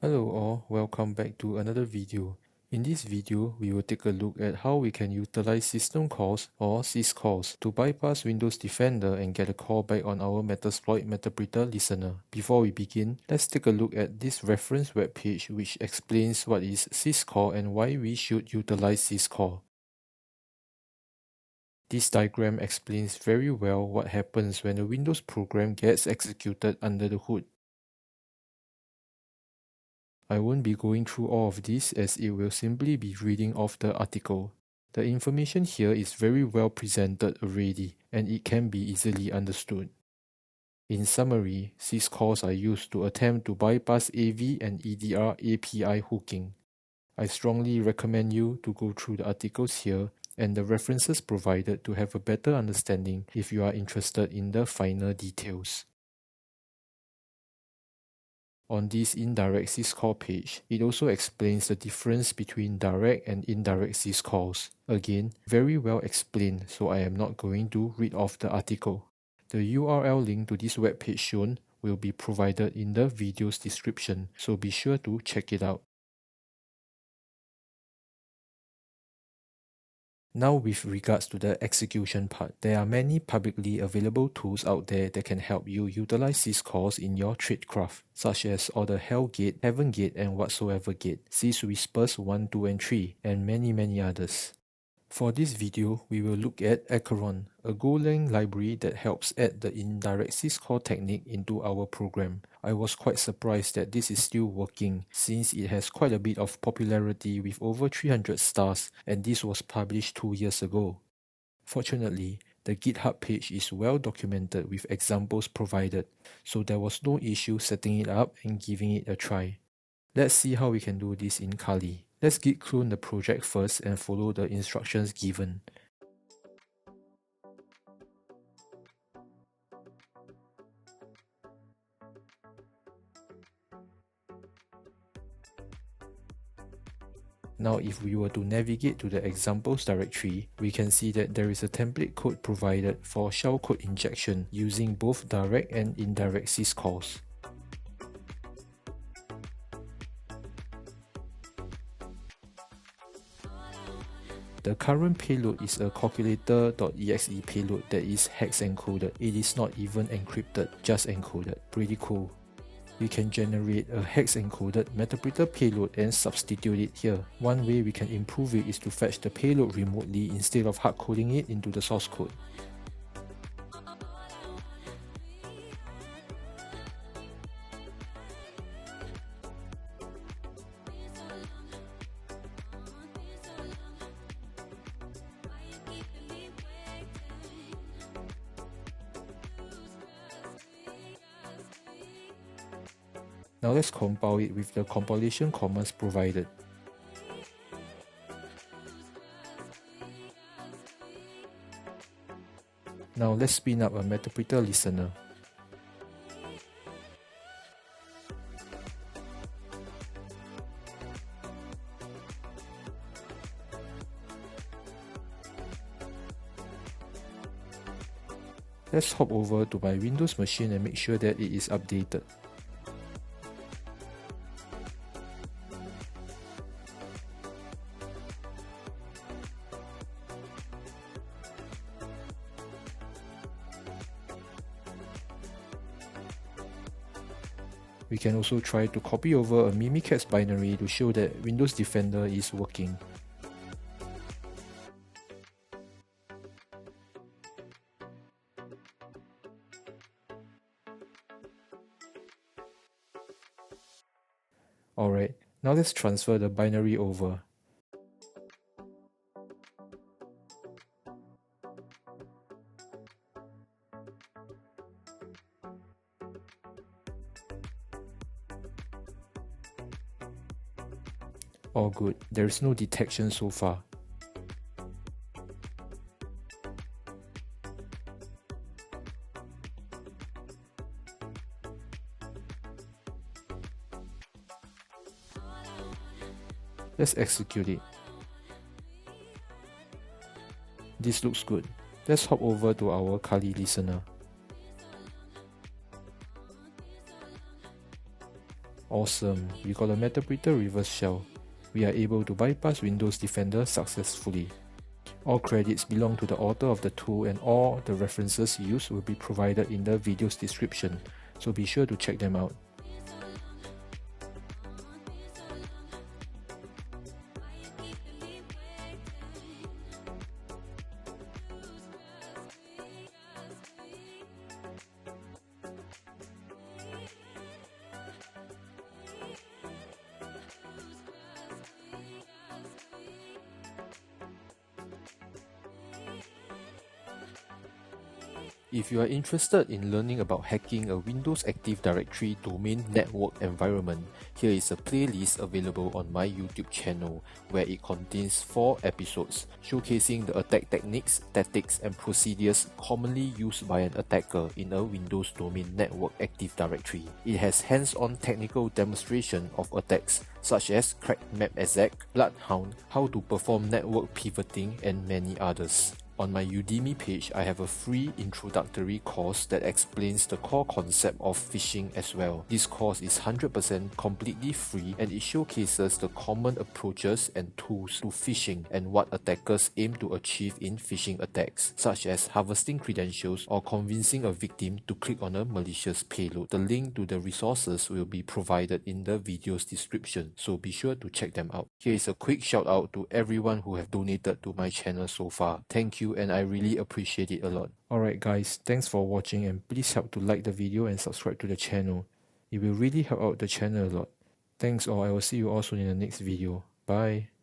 Hello all, welcome back to another video. In this video, we will take a look at how we can utilize system calls or syscalls to bypass Windows Defender and get a callback on our Metasploit Meterpreter listener. Before we begin, let's take a look at this reference webpage which explains what is syscall and why we should utilize syscall. This diagram explains very well what happens when a Windows program gets executed under the hood. I won't be going through all of this as it will simply be reading off the article. The information here is very well presented already and it can be easily understood. In summary, syscalls are used to attempt to bypass AV and EDR API hooking. I strongly recommend you to go through the articles here and the references provided to have a better understanding if you are interested in the finer details. On this indirect syscall page, it also explains the difference between direct and indirect syscalls. Again, very well explained, so I am not going to read off the article. The URL link to this webpage shown will be provided in the video's description, so be sure to check it out. Now with regards to the execution part, there are many publicly available tools out there that can help you utilize syscalls in your tradecraft, such as Order Hell Gate, Heaven Gate and Whatsoever Gate, Syswhispers 1, 2 and 3, and many others. For this video, we will look at Acheron, a Golang library that helps add the indirect syscall technique into our program. I was quite surprised that this is still working since it has quite a bit of popularity with over 300 stars and this was published 2 years ago. Fortunately, the GitHub page is well documented with examples provided, so there was no issue setting it up and giving it a try. Let's see how we can do this in Kali. Let's git clone the project first and follow the instructions given. Now if we were to navigate to the examples directory, we can see that there is a template code provided for shellcode injection using both direct and indirect syscalls. The current payload is a calculator.exe payload that is hex encoded. It is not even encrypted, just encoded. Pretty cool. We can generate a hex encoded Meterpreter payload and substitute it here. One way we can improve it is to fetch the payload remotely instead of hard coding it into the source code. Now let's compile it with the compilation commands provided. Now let's spin up a Meterpreter listener. Let's hop over to my Windows machine and make sure that it is updated. We can also try to copy over a Mimikatz binary to show that Windows Defender is working. Alright, now let's transfer the binary over. All good, there is no detection so far. Let's execute it. This looks good. Let's hop over to our Kali listener. Awesome, we got a Meterpreter reverse shell. We are able to bypass Windows Defender successfully. All credits belong to the author of the tool and all the references used will be provided in the video's description, so be sure to check them out. If you are interested in learning about hacking a Windows Active Directory domain network environment, here is a playlist available on my YouTube channel where it contains 4 episodes showcasing the attack techniques, tactics and procedures commonly used by an attacker in a Windows domain network Active Directory. It has hands-on technical demonstration of attacks such as cracked map exec, bloodhound, how to perform network pivoting and many others. On my Udemy page, I have a free introductory course that explains the core concept of phishing as well. This course is 100% completely free and it showcases the common approaches and tools to phishing and what attackers aim to achieve in phishing attacks, such as harvesting credentials or convincing a victim to click on a malicious payload. The link to the resources will be provided in the video's description, so be sure to check them out. Here is a quick shout out to everyone who have donated to my channel so far. Thank you and I really appreciate it a lot. Alright guys, thanks for watching and please help to like the video and subscribe to the channel. It will really help out the channel a lot. Thanks all, I will see you all soon in the next video. Bye.